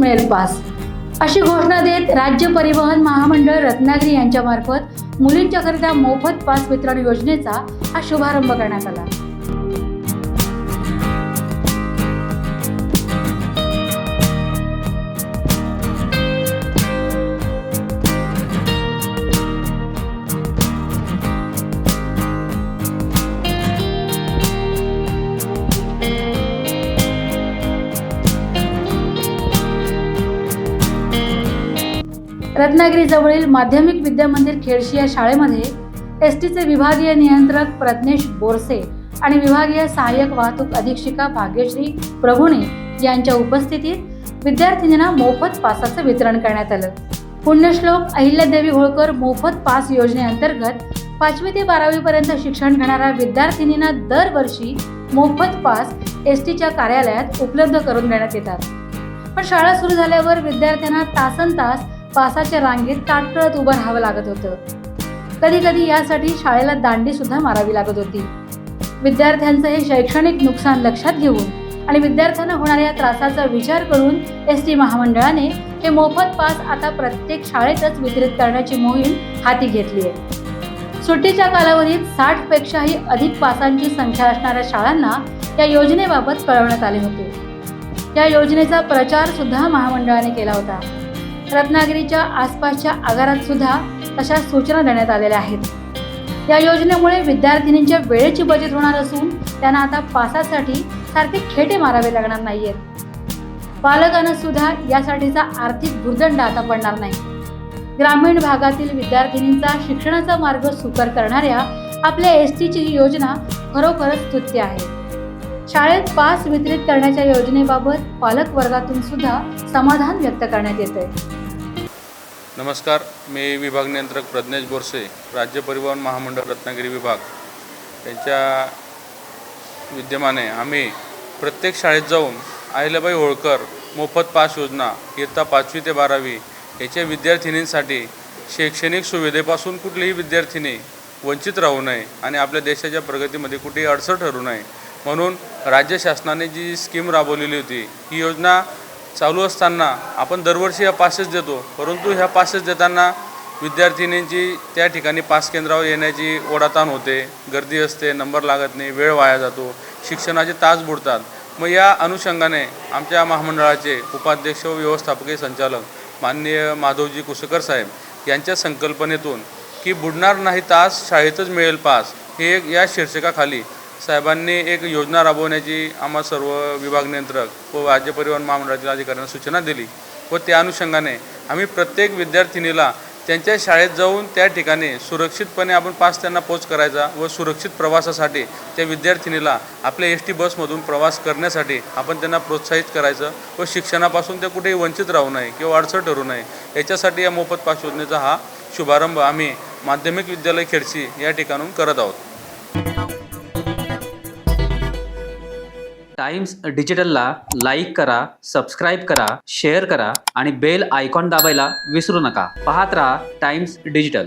मिळेल पास, अशी घोषणा देत राज्य परिवहन महामंडळ रत्नागिरी यांच्यामार्फत मुलींच्याकरिता मोफत पास वितरण योजनेचा हा शुभारंभ करण्यात आला। रत्नागिरी जवळील माध्यमिक विद्यामंदिर खेडशी या शाळेमध्ये एसटीचे विभागीय नियंत्रक प्रज्ञेश बोरसे आणि विभागीय सहाय्यक वाहतूक अधीक्षिका भाग्यश्री प्रभुणे यांच्या उपस्थितीत विद्यार्थिनींना मोफत पासाचं वितरण करण्यात आलं। पुण्यश्लोक अहिल्यादेवी होळकर मोफत पास योजनेअंतर्गत 5वी ते 12वी पर्यंत शिक्षण घेणाऱ्या विद्यार्थिनींना दरवर्षी मोफत पास एसटीच्या कार्यालयात उपलब्ध करून देण्यात येतात। पण शाळा सुरू झाल्यावर विद्यार्थ्यांना तासनतास पासाच्या रांगेत ताटकळत उभं राहावं लागत होतं। कधी कधी यासाठी शाळेला दांडी सुद्धा मारावी लागत होती। विद्यार्थ्यांचं हे शैक्षणिक नुकसान लक्षात घेऊन आणि विद्यार्थ्यांना होणाऱ्या त्रासाचा विचार करून एसटी महामंडळाने हे मोफत पास आता प्रत्येक शाळेतच वितरित करण्याची मोहीम हाती घेतली आहे। सुट्टीच्या कालावधीत 60 पेक्षाही अधिक पासांची संख्या असणाऱ्या शाळांना या योजनेबाबत कळवण्यात आले होते। या योजनेचा प्रचार सुद्धा महामंडळाने केला होता। रत्नागिरीच्या आसपासच्या आगारात सुद्धा अशा सूचना देण्यात आलेल्या आहेत। या योजनेमुळे विद्यार्थिनींच्या वेळेची बचत होणार असून त्यांना आता पासासाठी सारखे खेटे मारावे लागणार नाहीयेत। पालकांना सुद्धा यासाठीचा आर्थिक भुर्दंड आता पडणार नाही। ग्रामीण भागातील विद्यार्थिनींचा शिक्षणाचा मार्ग सुकर करणाऱ्या आपल्या एसटीची ही योजना खरोखरच स्तुत्य आहे। शाळेत पास वितरित करण्याच्या योजनेबाबत पालक वर्गातून सुद्धा समाधान व्यक्त करण्यात येत आहे। नमस्कार, मी विभाग नियंत्रक प्रज्ञेश बोरसे, राज्य परिवहन महामंडळ रत्नागिरी विभाग यांच्या विद्यमाने आम्ही प्रत्येक शाळेत जाऊन अहिल्याबाई होळकर मोफत पास योजना इयत्ता 5वी ते 12वी याच्या विद्यार्थिनींसाठी शैक्षणिक सुविधेपासून कुठलीही विद्यार्थिनी वंचित राहू नये आणि आपल्या देशाच्या प्रगतीमध्ये कुठेही अडचण ठरू नये म्हणून राज्य शासनाने जी स्कीम राबवलेली होती, ही योजना चालू असताना आपण दरवर्षी ह्या पासेस देतो, परंतु ह्या पासेस देताना विद्यार्थिनींची त्या ठिकाणी पास केंद्रावर येण्याची ओढाताण होते, गर्दी असते, नंबर लागत नाही, वेळ वाया जातो, शिक्षणाचे तास बुडतात। मग या अनुषंगाने आमच्या महामंडळाचे उपाध्यक्ष व व्यवस्थापकीय संचालक माननीय माधवजी कुसकर साहेब यांच्या संकल्पनेतून की बुडणार नाही तास, शाळेतच मिळेल पास, हे एक या शीर्षकाखाली साहेबांनी एक योजना राबवण्याची आम्हा सर्व विभाग नियंत्रक व राज्य परिवहन महामंडळातील अधिकाऱ्यांना सूचना दिली व त्या अनुषंगाने आम्ही प्रत्येक विद्यार्थिनीला त्यांच्या शाळेत जाऊन त्या ठिकाणी सुरक्षितपणे आपण पास त्यांना पोच करायचा व सुरक्षित प्रवासासाठी त्या विद्यार्थिनीला आपल्या एसटी बसमधून प्रवास करण्यासाठी आपण त्यांना प्रोत्साहित करायचं व शिक्षणापासून ते कुठेही वंचित राहू नये किंवा अडचण ठरू नये याच्यासाठी या मोफत पास योजनेचा हा शुभारंभ आम्ही माध्यमिक विद्यालय खेडशी या ठिकाणून करत आहोत। टाइम्स डिजिटलला लाईक करा, सबस्क्राईब करा, शेअर करा आणि बेल आयकॉन दाबायला विसरू नका। पाहत रहा टाइम्स डिजिटल।